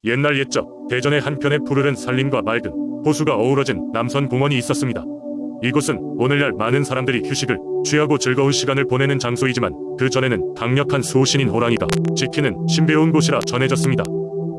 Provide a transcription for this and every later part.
옛날 옛적 대전에 한편의 푸르른 산림과 맑은 호수가 어우러진 남선공원이 있었습니다. 이곳은 오늘날 많은 사람들이 휴식을 취하고 즐거운 시간을 보내는 장소이지만 그 전에는 강력한 수호신인 호랑이가 지키는 신비로운 곳이라 전해졌습니다.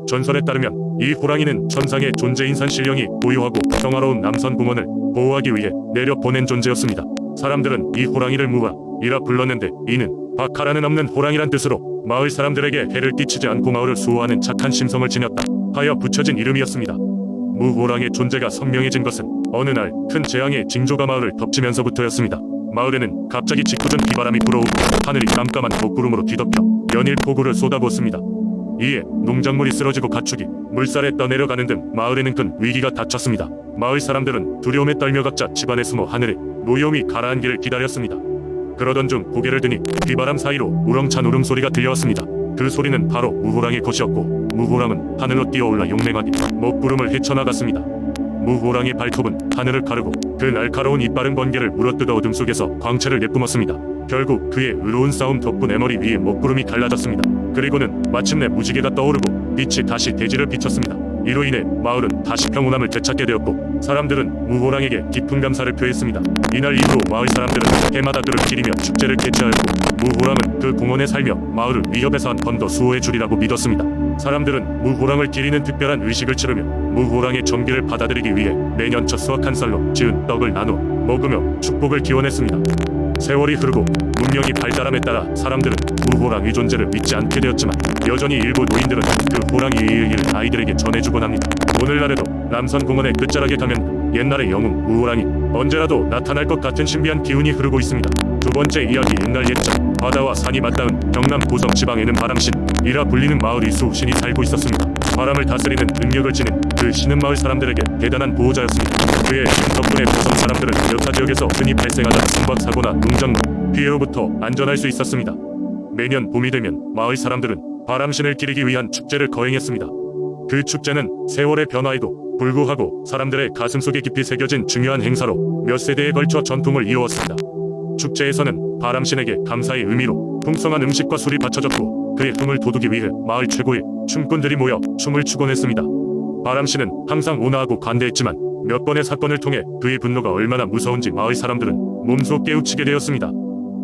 전설에 따르면 이 호랑이는 천상의 존재인 산신령이 보유하고 평화로운 남선공원을 보호하기 위해 내려보낸 존재였습니다. 사람들은 이 호랑이를 무아이라 불렀는데 이는 박하라는 없는 호랑이란 뜻으로 마을 사람들에게 해를 끼치지 않고 마을을 수호하는 착한 심성을 지녔다 하여 붙여진 이름이었습니다. 무호랑의 존재가 선명해진 것은 어느 날 큰 재앙의 징조가 마을을 덮치면서부터였습니다. 마을에는 갑자기 짓궂은 비바람이 불어오고 하늘이 깜깜한 먹구름으로 뒤덮여 연일 폭우를 쏟아부었습니다. 이에 농작물이 쓰러지고 가축이 물살에 떠내려가는 등 마을에는 큰 위기가 닥쳤습니다. 마을 사람들은 두려움에 떨며 각자 집안에 숨어 하늘에 노여움이 가라앉기를 기다렸습니다. 그러던 중 고개를 드니 비바람 사이로 우렁찬 울음소리가 들려왔습니다. 그 소리는 바로 무호랑의 것이었고 무호랑은 하늘로 뛰어올라 용맹하게 먹구름을 헤쳐나갔습니다. 무호랑의 발톱은 하늘을 가르고 그 날카로운 이빨은 번개를 물어뜯어 어둠 속에서 광채를 내뿜었습니다. 결국 그의 의로운 싸움 덕분에 머리 위에 먹구름이 갈라졌습니다. 그리고는 마침내 무지개가 떠오르고 빛이 다시 대지를 비췄습니다. 이로 인해 마을은 다시 평온함을 되찾게 되었고 사람들은 무호랑에게 깊은 감사를 표했습니다. 이날 이후로 마을 사람들은 해마다 그를 기리며 축제를 개최하였고 무호랑은 그 공원에 살며 마을을 위협에서 한 번 더 수호해 주리라고 믿었습니다. 사람들은 무호랑을 기리는 특별한 의식을 치르며 무호랑의 정기를 받아들이기 위해 매년 첫 수확한 쌀로 지은 떡을 나누어 먹으며 축복을 기원했습니다. 세월이 흐르고 문명이 발달함에 따라 사람들은 무호랑의 존재를 믿지 않게 되었지만 여전히 일부 노인들은 그 호랑이의 얘기를 아이들에게 전해주곤 합니다. 오늘날에도 남선공원의 끝자락에 가면 옛날의 영웅 무호랑이 언제라도 나타날 것 같은 신비한 기운이 흐르고 있습니다. 두 번째 이야기. 옛날 옛적 바다와 산이 맞닿은 경남 고성 지방에는 바람신이라 불리는 마을 이수신이 살고 있었습니다. 바람을 다스리는 능력을 지닌 그 신은 마을 사람들에게 대단한 보호자였습니다. 그의 힘 덕분에 고성 사람들은 여타 지역에서 흔히 발생하던 순박사고나 농작물 피해로부터 안전할 수 있었습니다. 매년 봄이 되면 마을 사람들은 바람신을 기리기 위한 축제를 거행했습니다. 그 축제는 세월의 변화에도 불구하고 사람들의 가슴속에 깊이 새겨진 중요한 행사로 몇 세대에 걸쳐 전통을 이어왔습니다. 축제에서는 바람신에게 감사의 의미로 풍성한 음식과 술이 바쳐졌고 그의 흥을 돋우기 위해 마을 최고의 춤꾼들이 모여 춤을 추곤 했습니다. 바람신은 항상 온화하고 관대했지만 몇 번의 사건을 통해 그의 분노가 얼마나 무서운지 마을 사람들은 몸소 깨우치게 되었습니다.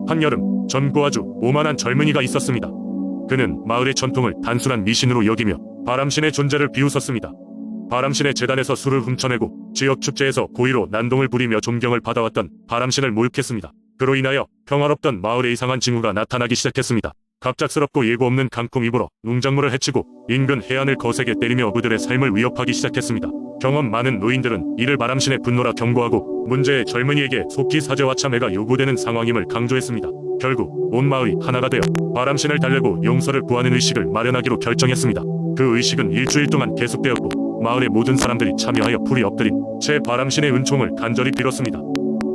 한여름 젊고 아주 오만한 젊은이가 있었습니다. 그는 마을의 전통을 단순한 미신으로 여기며 바람신의 존재를 비웃었습니다. 바람신의 재단에서 술을 훔쳐내고 지역 축제에서 고의로 난동을 부리며 존경을 받아왔던 바람신을 모욕했습니다. 그로 인하여 평화롭던 마을에 이상한 징후가 나타나기 시작했습니다. 갑작스럽고 예고 없는 강풍이 불어 농작물을 해치고 인근 해안을 거세게 때리며 그들의 삶을 위협하기 시작했습니다. 경험 많은 노인들은 이를 바람신의 분노라 경고하고 문제의 젊은이에게 속히 사죄와 참회가 요구되는 상황임을 강조했습니다. 결국 온 마을이 하나가 되어 바람신을 달래고 용서를 구하는 의식을 마련하기로 결정했습니다. 그 의식은 일주일 동안 계속되었고 마을의 모든 사람들이 참여하여 풀이 엎드린 채 바람신의 은총을 간절히 빌었습니다.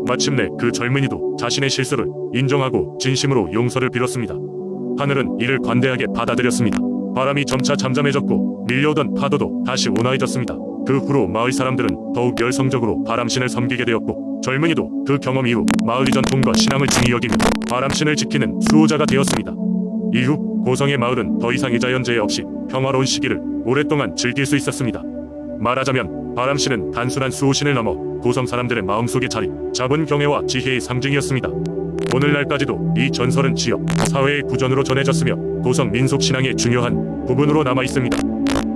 마침내 그 젊은이도 자신의 실수를 인정하고 진심으로 용서를 빌었습니다. 하늘은 이를 관대하게 받아들였습니다. 바람이 점차 잠잠해졌고 밀려오던 파도도 다시 온화해졌습니다. 그 후로 마을 사람들은 더욱 열성적으로 바람신을 섬기게 되었고 젊은이도 그 경험 이후 마을의 전통과 신앙을 중히 여기며 바람신을 지키는 수호자가 되었습니다. 이후 고성의 마을은 더 이상 이자연재해 없이 평화로운 시기를 오랫동안 즐길 수 있었습니다. 말하자면 바람신은 단순한 수호신을 넘어 고성 사람들의 마음속에 자리 잡은 경애와 지혜의 상징이었습니다. 오늘날까지도 이 전설은 지역 사회의 구전으로 전해졌으며 고성 민속신앙의 중요한 부분으로 남아있습니다.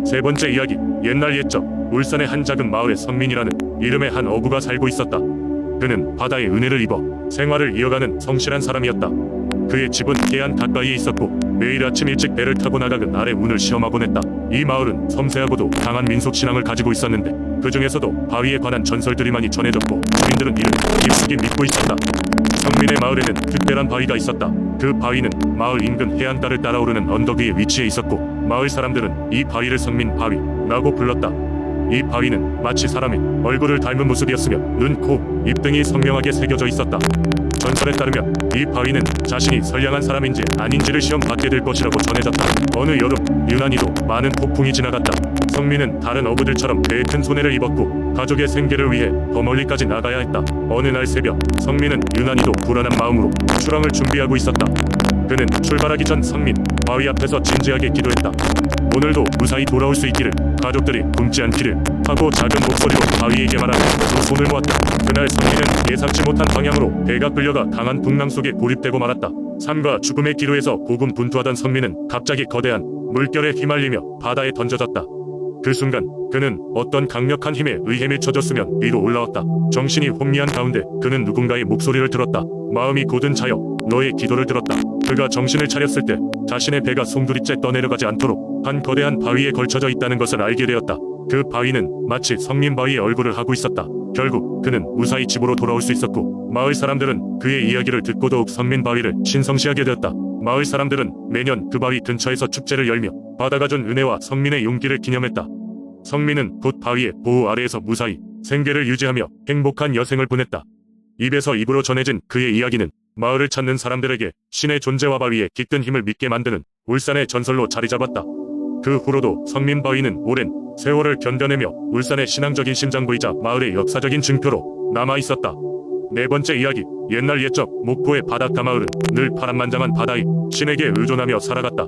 세 번째 이야기. 옛날 옛적 울산의 한 작은 마을에 선민이라는 이름의 한 어부가 살고 있었다. 그는 바다의 은혜를 입어 생활을 이어가는 성실한 사람이었다. 그의 집은 해안 가까이에 있었고 매일 아침 일찍 배를 타고 나가 그날의 운을 시험하곤 했다. 이 마을은 섬세하고도 강한 민속신앙을 가지고 있었는데 그 중에서도 바위에 관한 전설들이 많이 전해졌고 주민들은 이를 깊숙이 믿고 있었다. 성민의 마을에는 특별한 바위가 있었다. 그 바위는 마을 인근 해안가를 따라오르는 언덕 위에 위치해 있었고 마을 사람들은 이 바위를 성민 바위라고 불렀다. 이 바위는 마치 사람의 얼굴을 닮은 모습이었으며 눈, 코, 입 등이 선명하게 새겨져 있었다. 전설에 따르면 이 바위는 자신이 선량한 사람인지 아닌지를 시험받게 될 것이라고 전해졌다. 어느 여름 유난히도 많은 폭풍이 지나갔다. 성민은 다른 어부들처럼 배에 큰 손해를 입었고 가족의 생계를 위해 더 멀리까지 나가야 했다. 어느 날 새벽 성민은 유난히도 불안한 마음으로 출항을 준비하고 있었다. 그는 출발하기 전 성민 바위 앞에서 진지하게 기도했다. 오늘도 무사히 돌아올 수 있기를, 가족들이 굶지 않기를 하고 작은 목소리로 바위에게 말하며 두 손을 모았다. 그날 성민은 예상치 못한 방향으로 배가 끌려가 강한 풍랑 속에 고립되고 말았다. 삶과 죽음의 기로에서 고군분투하던 성민은 갑자기 거대한 물결에 휘말리며 바다에 던져졌다. 그 순간 그는 어떤 강력한 힘에 의해 밀쳐졌으면 위로 올라왔다. 정신이 혼미한 가운데 그는 누군가의 목소리를 들었다. 마음이 곧은 자여, 너의 기도를 들었다. 그가 정신을 차렸을 때 자신의 배가 송두리째 떠내려가지 않도록 한 거대한 바위에 걸쳐져 있다는 것을 알게 되었다. 그 바위는 마치 성민 바위의 얼굴을 하고 있었다. 결국 그는 무사히 집으로 돌아올 수 있었고, 마을 사람들은 그의 이야기를 듣고 더욱 성민 바위를 신성시하게 되었다. 마을 사람들은 매년 그 바위 근처에서 축제를 열며 바다가 준 은혜와 성민의 용기를 기념했다. 성민은 곧 바위의 보호 아래에서 무사히 생계를 유지하며 행복한 여생을 보냈다. 입에서 입으로 전해진 그의 이야기는 마을을 찾는 사람들에게 신의 존재와 바위의 깃든 힘을 믿게 만드는 울산의 전설로 자리잡았다. 그 후로도 성민 바위는 오랜 세월을 견뎌내며 울산의 신앙적인 심장부이자 마을의 역사적인 증표로 남아있었다. 네 번째 이야기. 옛날 옛적 목포의 바닷가 마을은 늘 파란만장한 바다에 신에게 의존하며 살아갔다.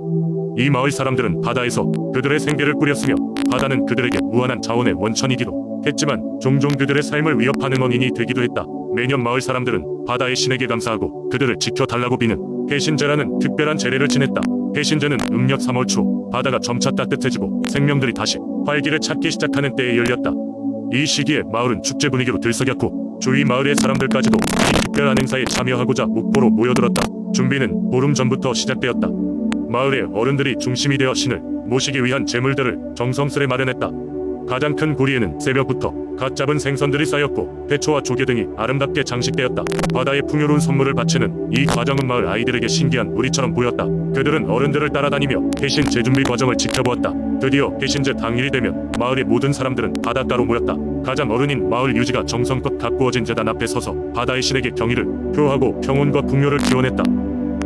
이 마을 사람들은 바다에서 그들의 생계를 꾸렸으며 바다는 그들에게 무한한 자원의 원천이기도 했지만 종종 그들의 삶을 위협하는 원인이 되기도 했다. 매년 마을 사람들은 바다의 신에게 감사하고 그들을 지켜달라고 비는 해신제라는 특별한 제례를 지냈다. 해신제는 음력 3월 초 바다가 점차 따뜻해지고 생명들이 다시 활기를 찾기 시작하는 때에 열렸다. 이 시기에 마을은 축제 분위기로 들썩였고 주위 마을의 사람들까지도 이 특별한 행사에 참여하고자 목포로 모여들었다. 준비는 보름 전부터 시작되었다. 마을의 어른들이 중심이 되어 신을 모시기 위한 제물들을 정성스레 마련했다. 가장 큰 구리에는 새벽부터 갓 잡은 생선들이 쌓였고 회초와 조개 등이 아름답게 장식되었다. 바다에 풍요로운 선물을 바치는 이 과정은 마을 아이들에게 신기한 놀이처럼 보였다. 그들은 어른들을 따라다니며 해신 재준비 과정을 지켜보았다. 드디어 해신제 당일이 되면 마을의 모든 사람들은 바닷가로 모였다. 가장 어른인 마을 유지가 정성껏 가꾸어진 제단 앞에 서서 바다의 신에게 경의를 표하고 평온과 풍요를 기원했다.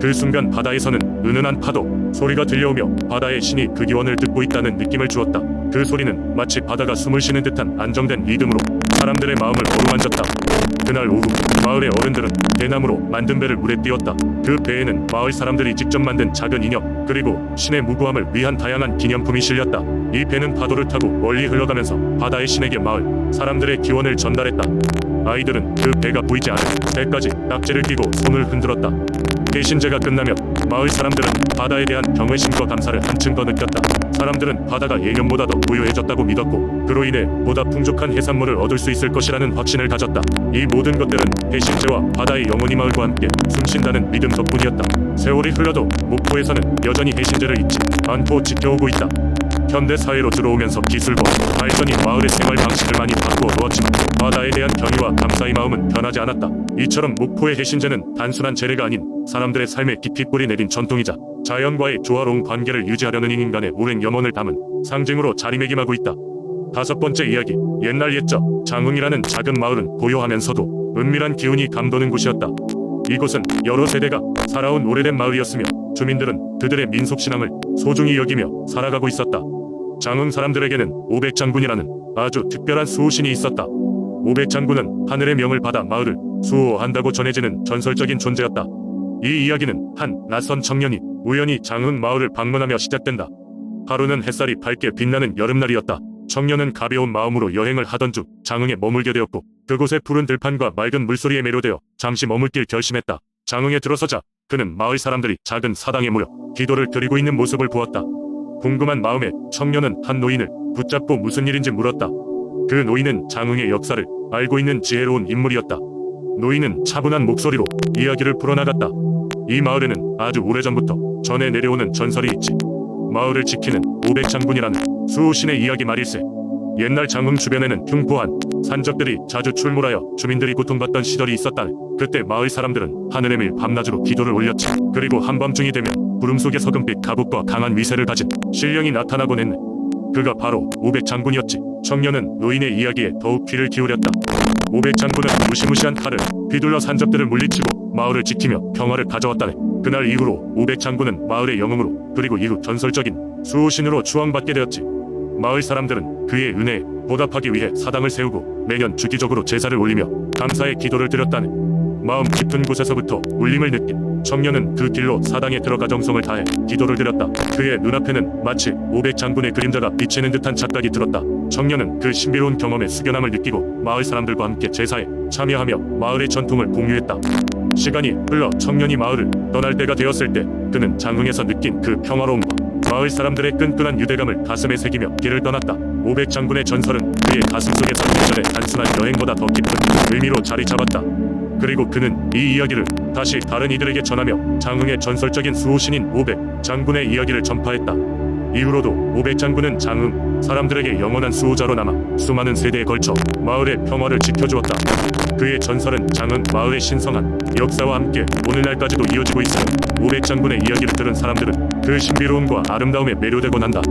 그 순간 바다에서는 은은한 파도 소리가 들려오며 바다의 신이 그 기원을 듣고 있다는 느낌을 주었다. 그 소리는 마치 바다가 숨을 쉬는 듯한 안정된 리듬으로 사람들의 마음을 어루만졌다. 그날 오후 마을의 어른들은 대나무로 만든 배를 물에 띄웠다. 그 배에는 마을 사람들이 직접 만든 작은 인형 그리고 신의 무고함을 위한 다양한 기념품이 실렸다. 이 배는 파도를 타고 멀리 흘러가면서 바다의 신에게 마을 사람들의 기원을 전달했다. 아이들은 그 배가 보이지 않은 배까지 낙지를 끼고 손을 흔들었다. 해신제가 끝나면 마을 사람들은 바다에 대한 경외심과 감사를 한층 더 느꼈다. 사람들은 바다가 예년보다 더 부유해졌다고 믿었고 그로 인해 보다 풍족한 해산물을 얻을 수 있을 것이라는 확신을 가졌다. 이 모든 것들은 해신제와 바다의 영원히 마을과 함께 숨쉰다는 믿음 덕분이었다. 세월이 흘러도 목포에서는 여전히 해신제를 잊지 않고 지켜오고 있다. 현대 사회로 들어오면서 기술과 발전이 마을의 생활 방식을 많이 바꾸어 놓았지만 바다에 대한 경의와 감사의 마음은 변하지 않았다. 이처럼 목포의 해신제는 단순한 제례가 아닌 사람들의 삶에 깊이 뿌리 내린 전통이자 자연과의 조화로운 관계를 유지하려는 인간의 오랜 염원을 담은 상징으로 자리매김하고 있다. 다섯 번째 이야기. 옛날 옛적 장흥이라는 작은 마을은 고요하면서도 은밀한 기운이 감도는 곳이었다. 이곳은 여러 세대가 살아온 오래된 마을이었으며 주민들은 그들의 민속신앙을 소중히 여기며 살아가고 있었다. 장흥 사람들에게는 오백장군이라는 아주 특별한 수호신이 있었다. 오백장군은 하늘의 명을 받아 마을을 수호한다고 전해지는 전설적인 존재였다. 이 이야기는 한 낯선 청년이 우연히 장흥 마을을 방문하며 시작된다. 하루는 햇살이 밝게 빛나는 여름날이었다. 청년은 가벼운 마음으로 여행을 하던 중 장흥에 머물게 되었고 그곳의 푸른 들판과 맑은 물소리에 매료되어 잠시 머물길 결심했다. 장흥에 들어서자 그는 마을 사람들이 작은 사당에 모여 기도를 드리고 있는 모습을 보았다. 궁금한 마음에 청년은 한 노인을 붙잡고 무슨 일인지 물었다. 그 노인은 장흥의 역사를 알고 있는 지혜로운 인물이었다. 노인은 차분한 목소리로 이야기를 풀어나갔다. 이 마을에는 아주 오래전부터 전해 내려오는 전설이 있지. 마을을 지키는 오백장군이라는 수호신의 이야기 말일세. 옛날 장흥 주변에는 흉포한 산적들이 자주 출몰하여 주민들이 고통받던 시절이 있었다. 그때 마을 사람들은 하늘에 매일 밤낮으로 기도를 올렸지. 그리고 한밤중이 되면 구름 속에 서금빛 갑옷과 강한 위세를 가진 신령이 나타나곤 했네. 그가 바로 오백장군이었지. 청년은 노인의 이야기에 더욱 귀를 기울였다. 오백장군은 무시무시한 칼을 휘둘러 산적들을 물리치고 마을을 지키며 평화를 가져왔다네. 그날 이후로 오백장군은 마을의 영웅으로 그리고 이후 전설적인 수호신으로 추앙받게 되었지. 마을 사람들은 그의 은혜에 보답하기 위해 사당을 세우고 매년 주기적으로 제사를 올리며 감사의 기도를 드렸다네. 마음 깊은 곳에서부터 울림을 느낀 청년은 그 길로 사당에 들어가 정성을 다해 기도를 드렸다. 그의 눈앞에는 마치 500장군의 그림자가 비치는 듯한 착각이 들었다. 청년은 그 신비로운 경험에 숙연함을 느끼고 마을 사람들과 함께 제사에 참여하며 마을의 전통을 공유했다. 시간이 흘러 청년이 마을을 떠날 때가 되었을 때 그는 장흥에서 느낀 그 평화로움과 마을 사람들의 끈끈한 유대감을 가슴에 새기며 길을 떠났다. 500장군의 전설은 그의 가슴속에서 예전의 단순한 여행보다 더 깊은 의미로 자리 잡았다. 그리고 그는 이 이야기를 다시 다른 이들에게 전하며 장흥의 전설적인 수호신인 500장군의 이야기를 전파했다. 이후로도 500장군은 장흥 사람들에게 영원한 수호자로 남아 수많은 세대에 걸쳐 마을의 평화를 지켜주었다. 그의 전설은 장흥 마을의 신성한 역사와 함께 오늘날까지도 이어지고 있으며 500장군의 이야기를 들은 사람들은 그 신비로움과 아름다움에 매료되곤 한다.